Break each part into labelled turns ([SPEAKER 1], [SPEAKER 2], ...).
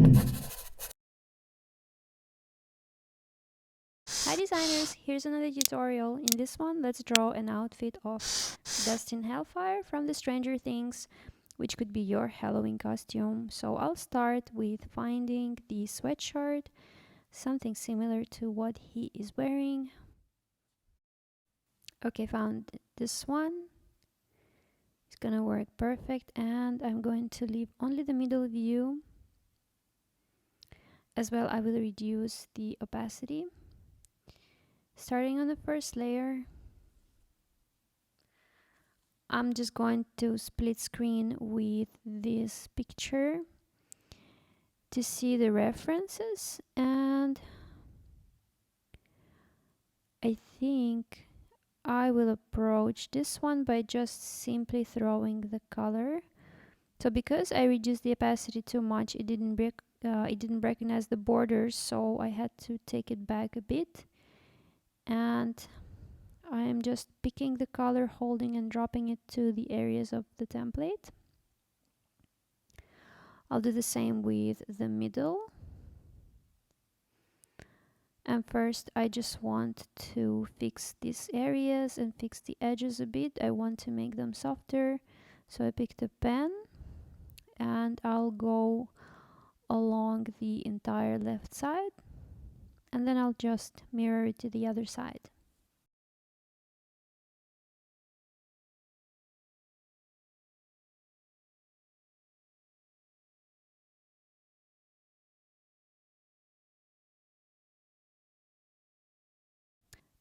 [SPEAKER 1] Hi designers, here's another tutorial. In this one, let's draw an outfit of Dustin Hellfire from the Stranger Things, which could be your Halloween costume. So I'll start with finding the sweatshirt, something similar to what he is wearing. Okay, found this one. It's gonna work perfect, and I'm going to leave only the middle view. As well, I will reduce the opacity. Starting on the first layer, I'm just going to split screen with this picture to see the references, and I think I will approach this one by just simply throwing the color. So because I reduced the opacity too much, it didn't recognize the borders, so I had to take it back a bit. And I am just picking the color, holding and dropping it to the areas of the template. I'll do the same with the middle. And first I just want to fix these areas and fix the edges a bit. I want to make them softer. So I picked a pen and I'll go along the entire left side, and then I'll just mirror it to the other side.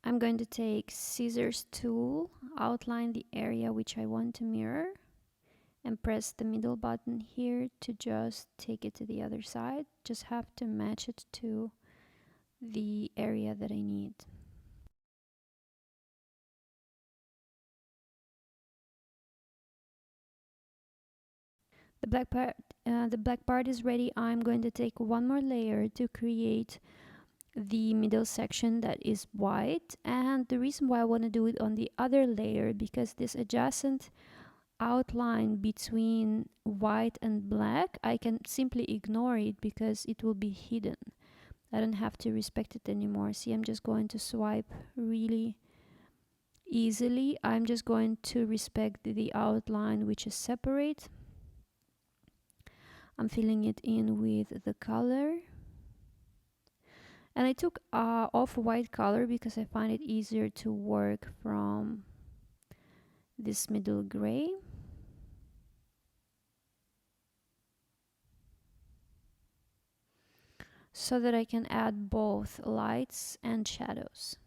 [SPEAKER 1] I'm going to take scissors tool, outline the area which I want to mirror, and press the middle button here to just take it to the other side. Just have to match it to the area that I need. The black part is ready. I'm going to take one more layer to create the middle section that is white, and the reason why I want to do it on the other layer, because this adjacent outline between white and black, I can simply ignore it because it will be hidden. I don't have to respect it anymore. See, I'm just going to swipe really easily. I'm just going to respect the outline which is separate. I'm filling it in with the color. And I took off-white color because I find it easier to work from this middle gray. So that I can add both lights and shadows.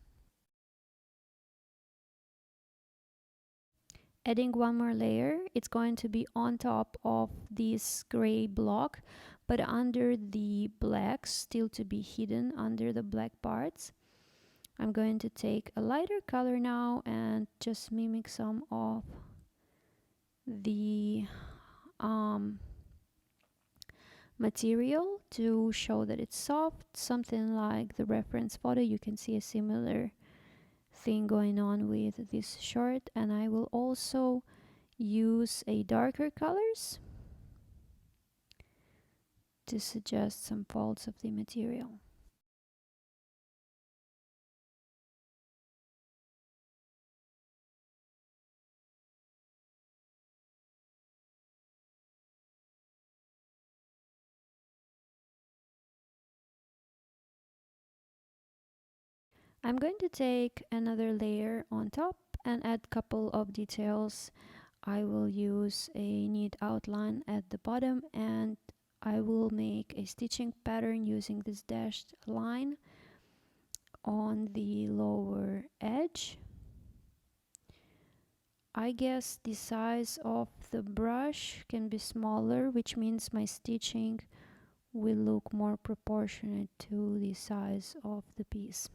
[SPEAKER 1] Adding one more layer, it's going to be on top of this gray block, but under the black, still to be hidden under the black parts. I'm going to take a lighter color now and just mimic some of the material to show that it's soft, something like the reference photo. You can see a similar thing going on with this shirt, and I will also use a darker colors to suggest some folds of the material. I'm going to take another layer on top and add a couple of details. I will use a neat outline at the bottom, and I will make a stitching pattern using this dashed line on the lower edge. I guess the size of the brush can be smaller, which means my stitching will look more proportionate to the size of the piece.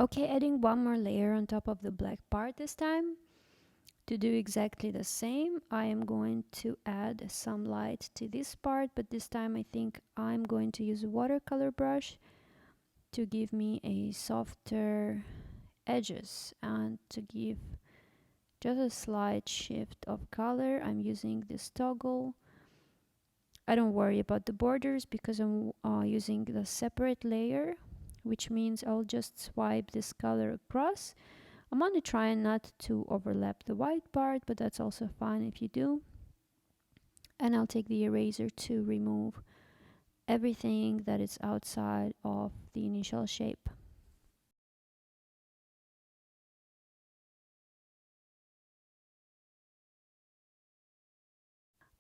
[SPEAKER 1] Okay, adding one more layer on top of the black part this time. To do exactly the same, I am going to add some light to this part, but this time I think I'm going to use a watercolor brush to give me a softer edges and to give just a slight shift of color. I'm using this toggle. I don't worry about the borders because I'm using the separate layer, which means I'll just swipe this color across. I'm going to try not to overlap the white part, but that's also fine if you do. And I'll take the eraser to remove everything that is outside of the initial shape.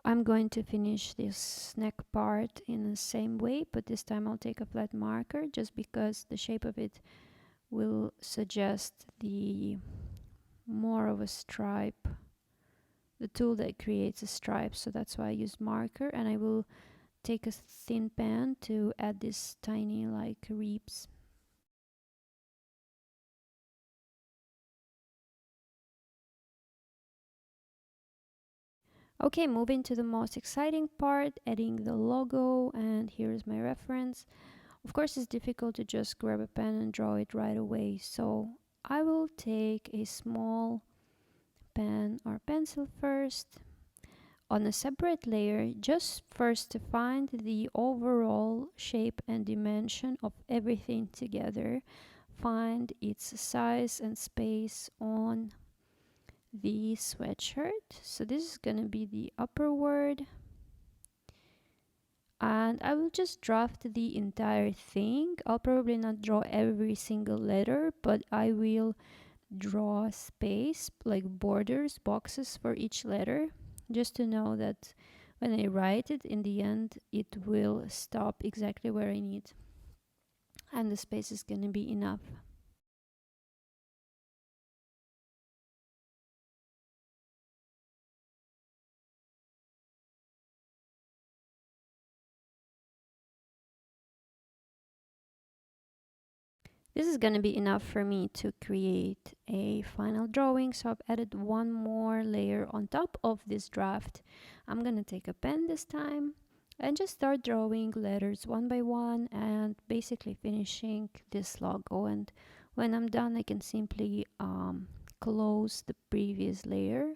[SPEAKER 1] I'm going to finish this neck part in the same way, but this time I'll take a flat marker just because the shape of it will suggest the more of a stripe, the tool that creates a stripe, so that's why I use marker. And I will take a thin pen to add this tiny like ribs. Okay, moving to the most exciting part, adding the logo, and here's my reference. Of course, it's difficult to just grab a pen and draw it right away, so I will take a small pen or pencil first on a separate layer, just first to find the overall shape and dimension of everything together, find its size and space on the sweatshirt. So this is gonna be the upper word, and I will just draft the entire thing. I'll probably not draw every single letter, but I will draw space, like borders, boxes for each letter, just to know that when I write it in the end, it will stop exactly where I need, and the space is gonna be enough. This is going to be enough for me to create a final drawing, so I've added one more layer on top of this draft. I'm going to take a pen this time and just start drawing letters one by one and basically finishing this logo. And when I'm done, I can simply close the previous layer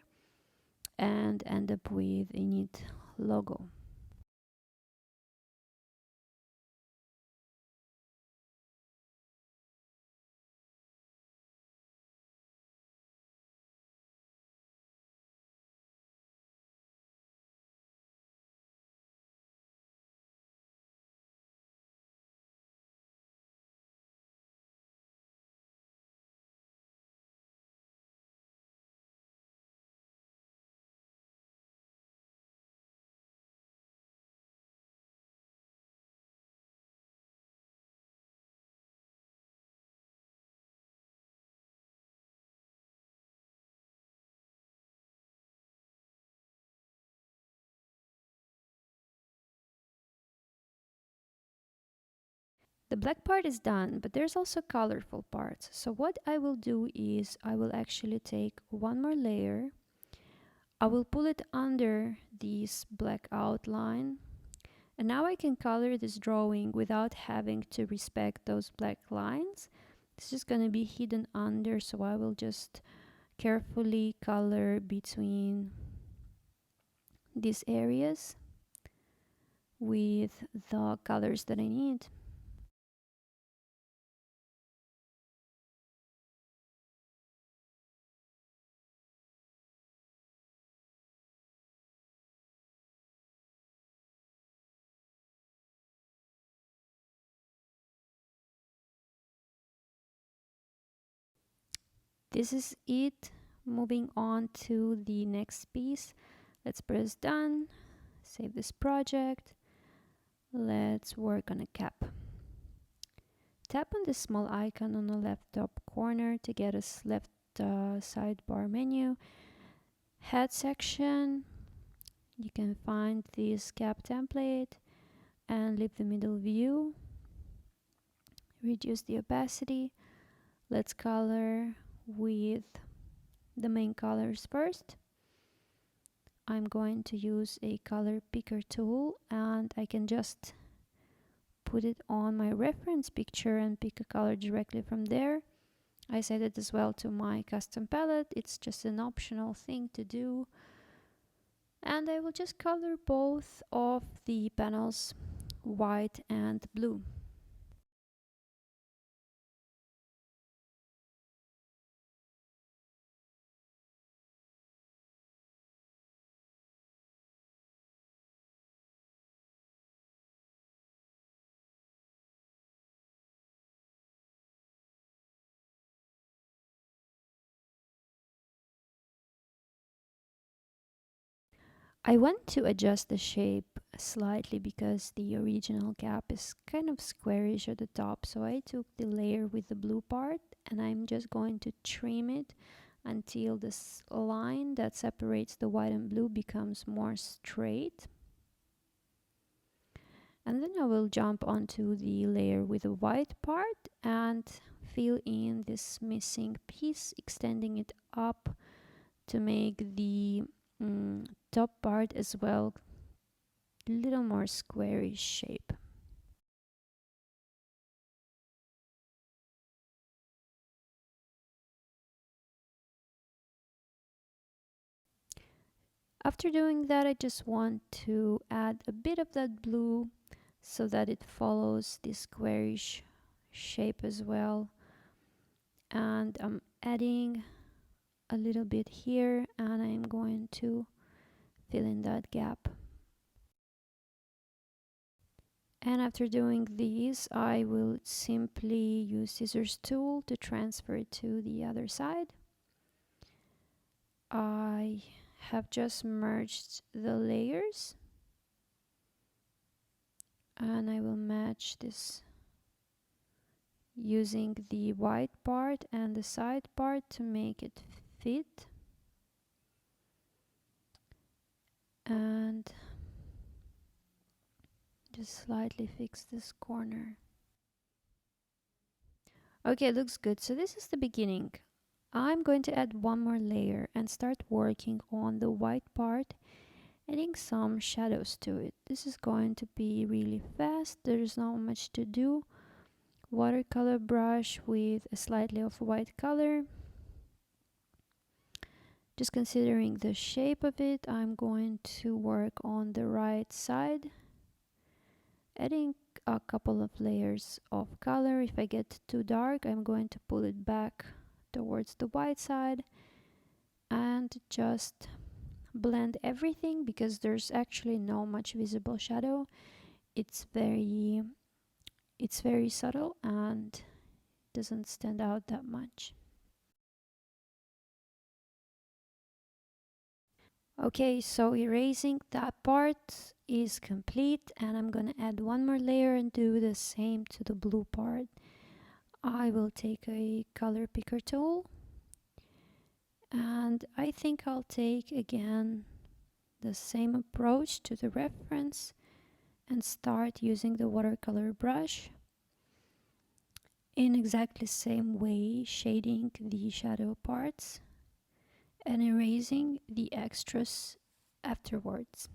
[SPEAKER 1] and end up with a neat logo. The black part is done, but there's also colorful parts. So what I will do is I will actually take one more layer. I will pull it under this black outline. And now I can color this drawing without having to respect those black lines. This is going to be hidden under, so I will just carefully color between these areas with the colors that I need. This is it. Moving on to the next piece. Let's press done, save this project. Let's work on a cap. Tap on the small icon on the left top corner to get a left sidebar menu. Head section, you can find this cap template and leave the middle view. Reduce the opacity. Let's color with the main colors first. I'm going to use a color picker tool, and I can just put it on my reference picture and pick a color directly from there. I set it as well to my custom palette. It's just an optional thing to do. And I will just color both of the panels white and blue. I want to adjust the shape slightly because the original gap is kind of squarish at the top. So I took the layer with the blue part and I'm just going to trim it until this line that separates the white and blue becomes more straight. And then I will jump onto the layer with the white part and fill in this missing piece, extending it up to make the top part as well a little more squarish shape. After doing that, I just want to add a bit of that blue so that it follows this squarish shape as well. And I'm adding a little bit here and I'm going to fill in that gap. And after doing these, I will simply use scissors tool to transfer it to the other side. I have just merged the layers and I will match this using the white part and the side part to make it fit. And just slightly fix this corner. Okay, looks good. So this is the beginning. I'm going to add one more layer and start working on the white part, adding some shadows to it. This is going to be really fast. There's not much to do. Watercolor brush with a slightly of white color. Just considering the shape of it, I'm going to work on the right side, adding a couple of layers of color. If I get too dark, I'm going to pull it back towards the white side and just blend everything because there's actually no much visible shadow. It's very subtle and doesn't stand out that much. Okay, so erasing that part is complete and I'm gonna add one more layer and do the same to the blue part. I will take a color picker tool and I think I'll take again the same approach to the reference and start using the watercolor brush in exactly the same way, shading the shadow parts and erasing the extras afterwards.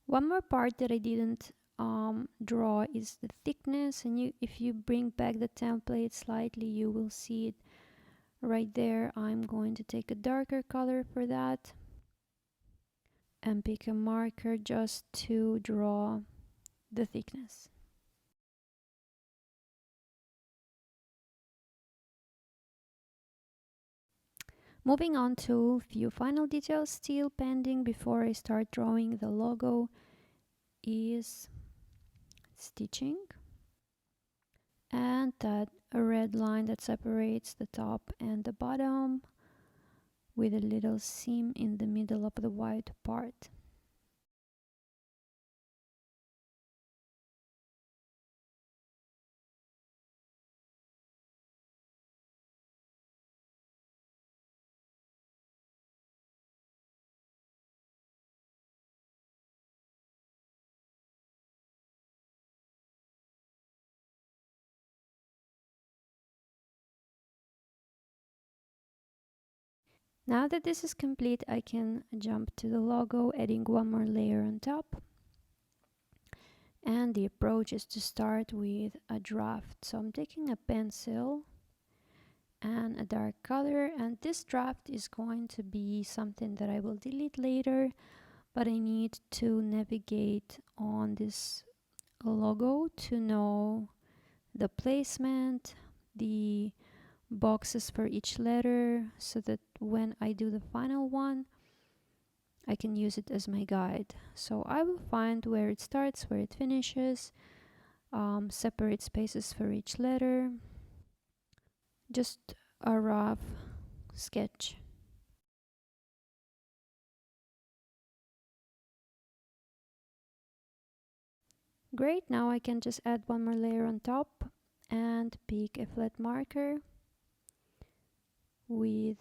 [SPEAKER 1] One more part that I didn't draw is the thickness, and if you bring back the template slightly, you will see it right there. I'm going to take a darker color for that and pick a marker just to draw the thickness. Moving on to few final details still pending before I start drawing the logo is stitching and that a red line that separates the top and the bottom with a little seam in the middle of the white part. Now that this is complete, I can jump to the logo, adding one more layer on top. And the approach is to start with a draft. So I'm taking a pencil and a dark color, and this draft is going to be something that I will delete later, but I need to navigate on this logo to know the placement, the boxes for each letter, so that when I do the final one, I can use it as my guide. So I will find where it starts, where it finishes, separate spaces for each letter, just a rough sketch. Great, now I can just add one more layer on top and pick a flat marker with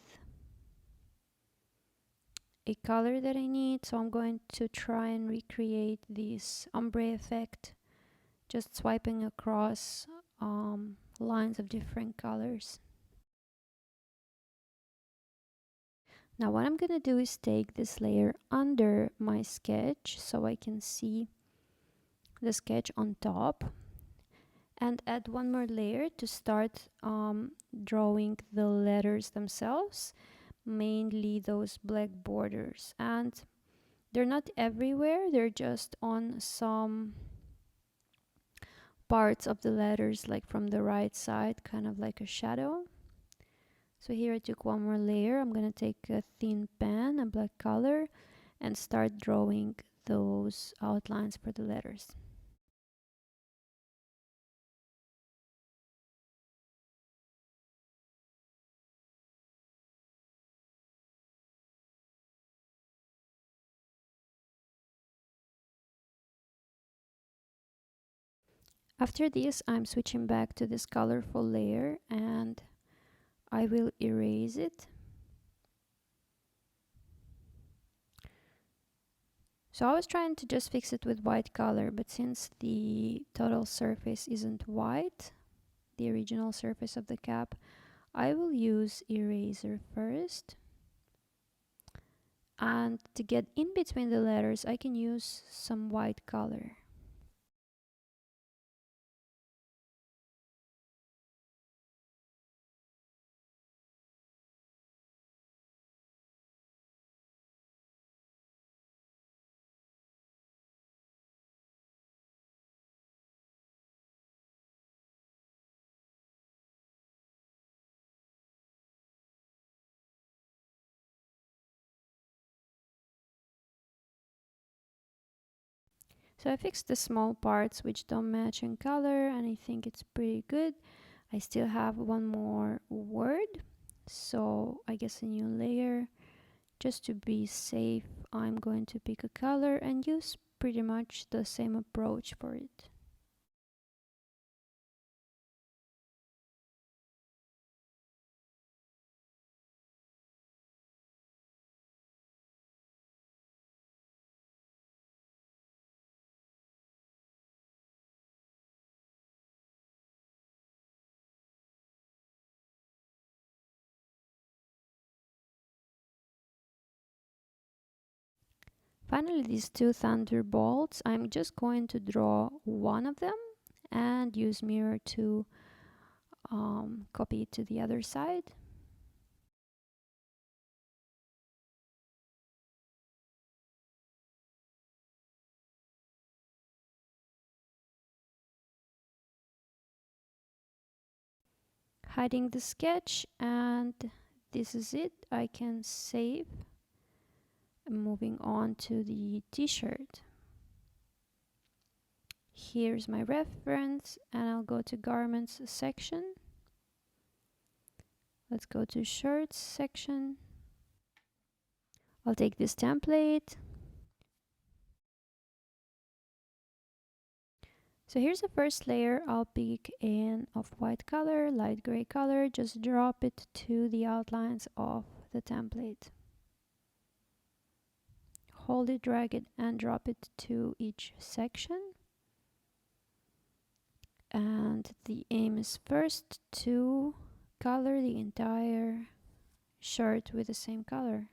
[SPEAKER 1] a color that I need. So I'm going to try and recreate this ombre effect, just swiping across lines of different colors. Now what I'm gonna do is take this layer under my sketch so I can see the sketch on top, and add one more layer to start drawing the letters themselves, mainly those black borders. And they're not everywhere, they're just on some parts of the letters, like from the right side, kind of like a shadow. So here I took one more layer. I'm gonna take a thin pen, a black color, and start drawing those outlines for the letters. After this, I'm switching back to this colorful layer and I will erase it. So I was trying to just fix it with white color, but since the total surface isn't white, the original surface of the cap, I will use eraser first. And to get in between the letters, I can use some white color. So I fixed the small parts which don't match in color, and I think it's pretty good. I still have one more word, so I guess a new layer. Just to be safe, I'm going to pick a color and use pretty much the same approach for it. Finally, these two thunderbolts, I'm just going to draw one of them and use mirror to copy it to the other side. Hiding the sketch, and this is it. I can save. Moving on to the t-shirt. Here's my reference, and I'll go to garments section. Let's go to shirts section. I'll take this template. So here's the first layer. I'll pick an off-white color, light gray color, just drop it to the outlines of the template. Hold it, drag it, and drop it to each section. And the aim is first to color the entire shirt with the same color.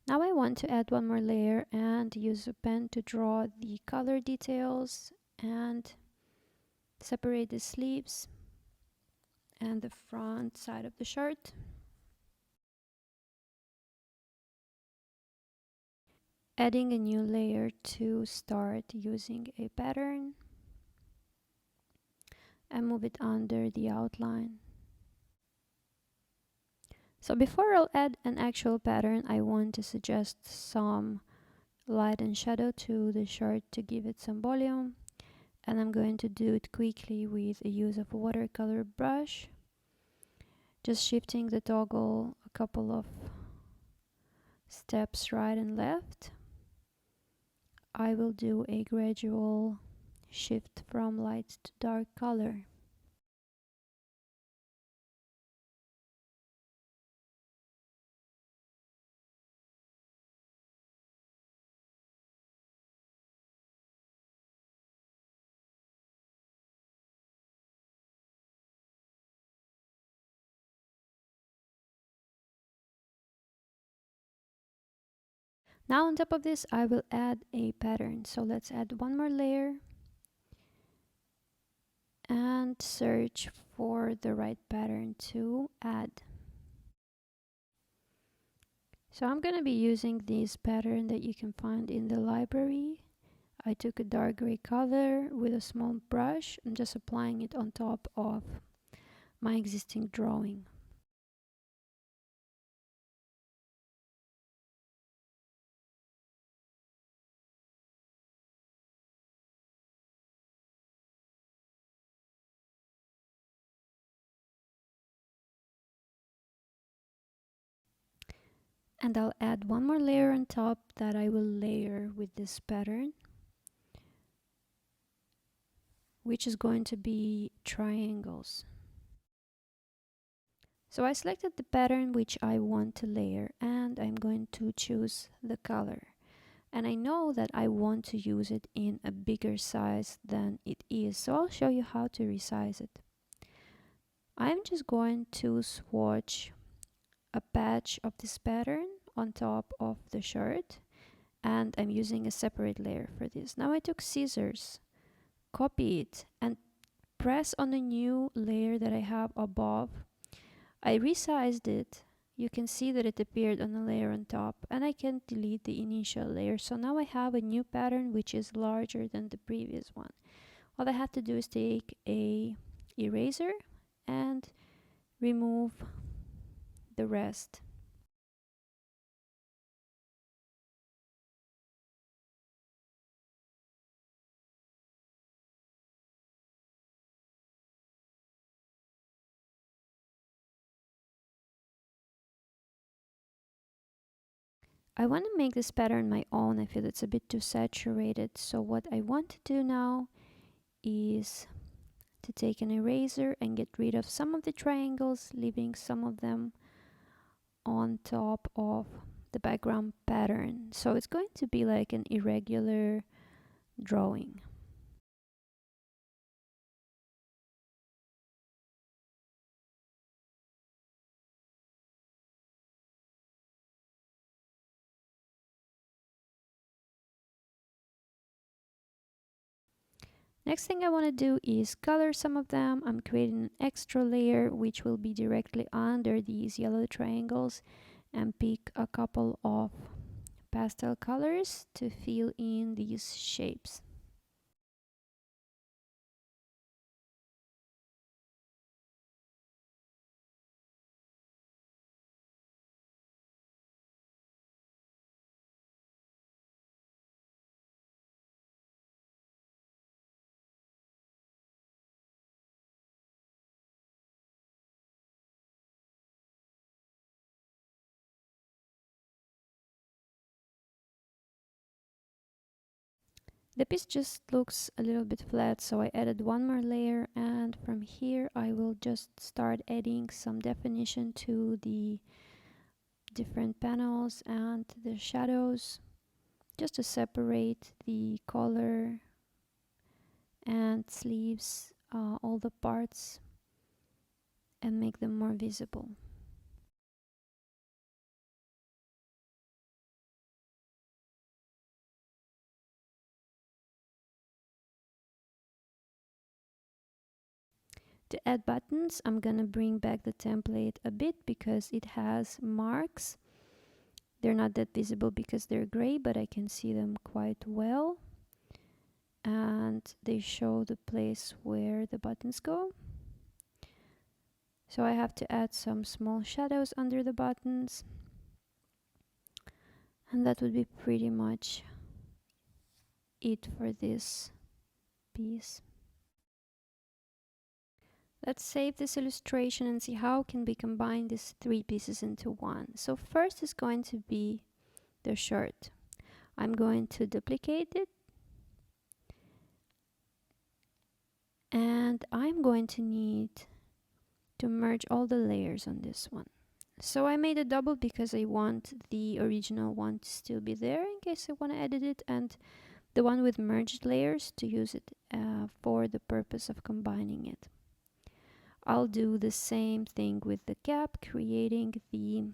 [SPEAKER 1] Now I want to add one more layer and use a pen to draw the color details and separate the sleeves and the front side of the shirt. Adding a new layer to start using a pattern and move it under the outline. So before I'll add an actual pattern, I want to suggest some light and shadow to the shirt to give it some volume, and I'm going to do it quickly with the use of a watercolor brush, just shifting the toggle a couple of steps right and left. I will do a gradual shift from light to dark color. Now on top of this, I will add a pattern. So let's add one more layer and search for the right pattern to add. So I'm going to be using this pattern that you can find in the library. I took a dark gray color with a small brush and just applying it on top of my existing drawing. And I'll add one more layer on top that I will layer with this pattern, which is going to be triangles. So I selected the pattern which I want to layer, and I'm going to choose the color. And I know that I want to use it in a bigger size than it is, so I'll show you how to resize it. I'm just going to swatch a patch of this pattern on top of the shirt, and I'm using a separate layer for this. Now I took scissors, copy it, and press on the new layer that I have above. I resized it. You can see that it appeared on the layer on top, and I can delete the initial layer. So now I have a new pattern which is larger than the previous one. All I have to do is take a eraser and remove the rest. I want to make this pattern my own. I feel it's a bit too saturated. So what I want to do now is to take an eraser and get rid of some of the triangles, leaving some of them on top of the background pattern. So it's going to be like an irregular drawing. Next thing I want to do is color some of them. I'm creating an extra layer which will be directly under these yellow triangles, and pick a couple of pastel colors to fill in these shapes. The piece just looks a little bit flat, so I added one more layer, and from here I will just start adding some definition to the different panels and the shadows, just to separate the collar and sleeves, all the parts, and make them more visible. To add buttons, I'm gonna bring back the template a bit because it has marks. They're not that visible because they're gray, but I can see them quite well. And they show the place where the buttons go. So I have to add some small shadows under the buttons. And that would be pretty much it for this piece. Let's save this illustration and see how can we combine these three pieces into one. So first is going to be the shirt. I'm going to duplicate it, and I'm going to need to merge all the layers on this one. So I made a double because I want the original one to still be there in case I want to edit it, and the one with merged layers to use it for the purpose of combining it. I'll do the same thing with the cap, creating the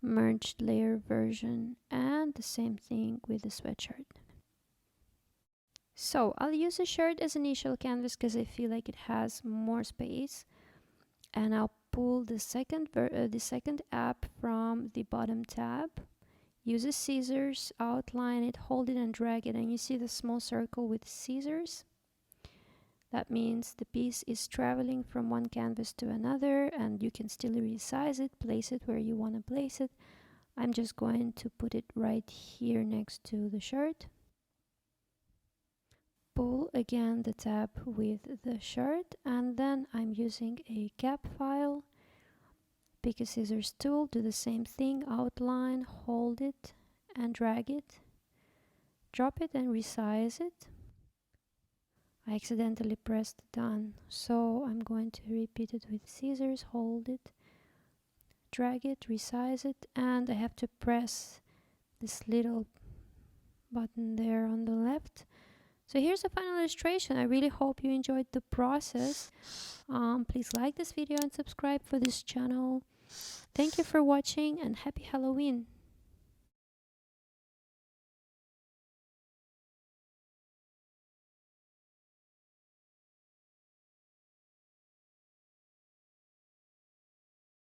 [SPEAKER 1] merged layer version, and the same thing with the sweatshirt. So I'll use a shirt as initial canvas because I feel like it has more space, and I'll pull the second app from the bottom tab, use a scissors, outline it, hold it and drag it, and you see the small circle with scissors. That means the piece is traveling from one canvas to another, and you can still resize it, place it where you want to place it. I'm just going to put it right here next to the shirt. Pull again the tab with the shirt, and then I'm using a cap file. Pick a scissors tool, do the same thing, outline, hold it and drag it. Drop it and resize it. I accidentally pressed done, so I'm going to repeat it with scissors, hold it, drag it, resize it, and I have to press this little button there on the left. So here's the final illustration. I really hope you enjoyed the process. Please like this video and subscribe for this channel. Thank you for watching, and happy Halloween!